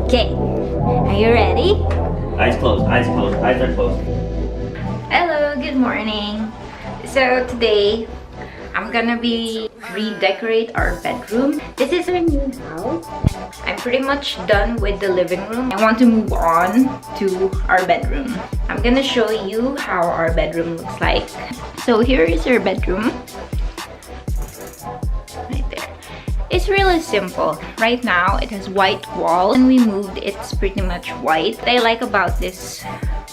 Okay, are you ready? Eyes closed, eyes closed, eyes are closed. Hello, good morning. So today, I'm gonna be redecorate our bedroom. This is our new house. I'm pretty much done with the living room. I want to move on to our bedroom. I'm gonna show you how our bedroom looks like. So here is our bedroom. Right there. It's really simple. Right now, it has white walls. When we moved, it's pretty much white. What I like about this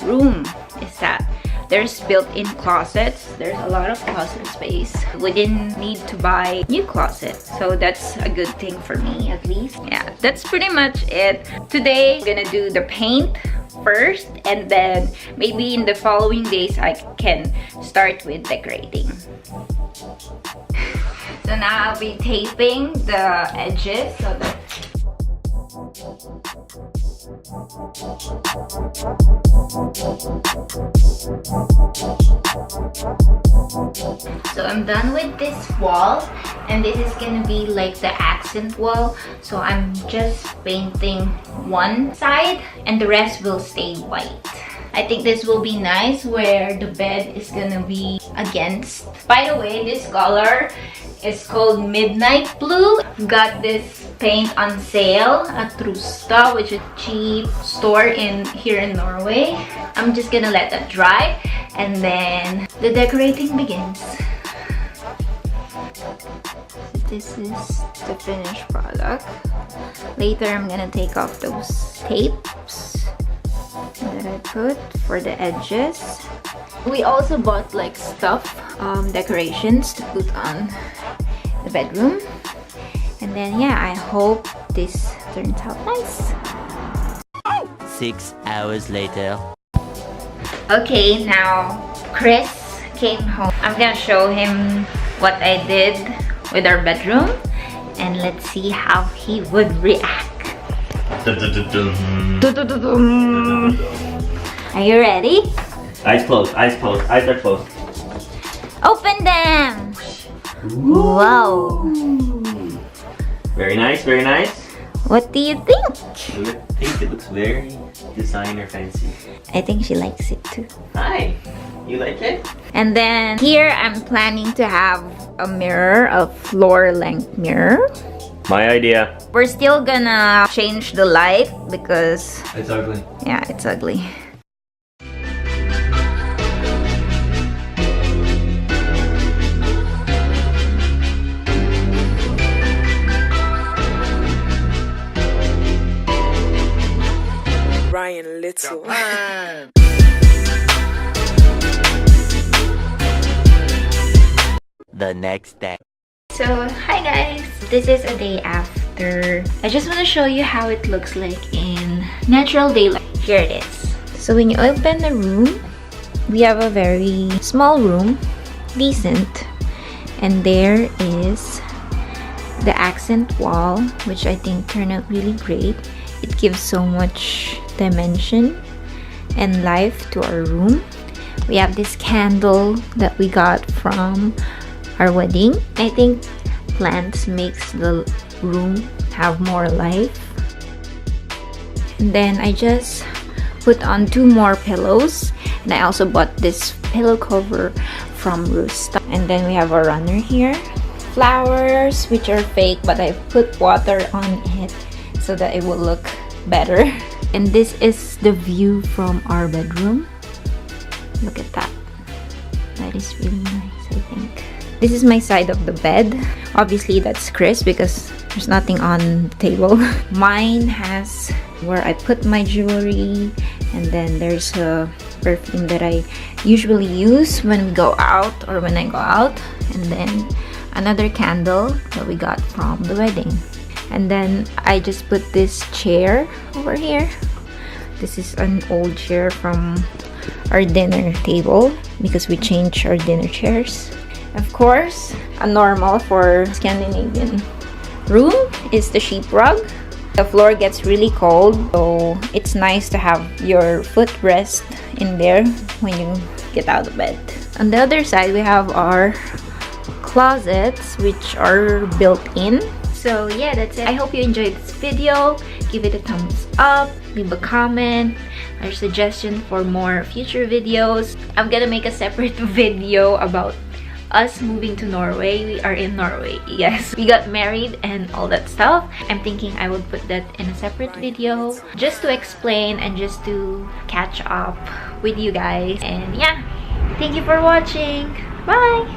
room is that there's built-in closets. There's a lot of closet space. We didn't need to buy new closets, so that's a good thing for me, at least. Yeah, that's pretty much it. Today, I'm gonna do the paint first, and then maybe in the following days, I can start with decorating. So now I'll be taping the edges so that I'm done with this wall, and this is gonna be like the accent wall. So I'm just painting one side and the rest will stay white. I think this will be nice where the bed is gonna be against. By the way, this color is called Midnight Blue. Got this paint on sale at Trusta, which is a cheap store here in Norway. I'm just gonna let that dry and then the decorating begins. So this is the finished product. Later I'm gonna take off those tapes that I put for the edges. We also bought like stuff, decorations to put on the bedroom. And then yeah, I hope this turns out nice. 6 hours later. Okay, now Chris came home. I'm gonna show him what I did with our bedroom, and let's see how he would react. Are you ready? Eyes closed, eyes closed, eyes are closed. Open them! Wow! Very nice, very nice. What do you think? I think it looks very designer fancy. I think she likes it too. Hi, you like it? And then here I'm planning to have a mirror, a floor length mirror. My idea. We're still gonna change the light because It's ugly. yeah, it's ugly. Ryan Little. The next day. So, hi guys! This is a day after. I just want to show you how it looks like in natural daylight. Here it is. So when you open the room, we have a very small room, decent. And there is the accent wall, which I think turned out really great. It gives so much dimension and life to our room. We have this candle that we got from our wedding. I think plants makes the room have more life. And then I just put on 2 more pillows, and I also bought this pillow cover from Rusta. And then we have a runner here, flowers which are fake, but I put water on it so that it will look better. And this is the view from our bedroom. Look at that. That is really nice, I think. This is my side of the bed. Obviously, that's Chris because there's nothing on the table. Mine has where I put my jewelry, and then there's a perfume that I usually use when we go out or when I go out, and then another candle that we got from the wedding. And then I just put this chair over here. This is an old chair from our dinner table because we changed our dinner chairs. Of course, a normal for Scandinavian room is the sheep rug. The floor gets really cold, so it's nice to have your footrest in there when you get out of bed. On the other side, we have our closets, which are built in. So yeah, that's it. I hope you enjoyed this video. Give it a thumbs up, leave a comment or suggestion for more future videos. I'm gonna make a separate video about us moving to Norway. We are in Norway, yes. We got married and all that stuff. I'm thinking I would put that in a separate video just to explain and just to catch up with you guys. And yeah, thank you for watching. Bye!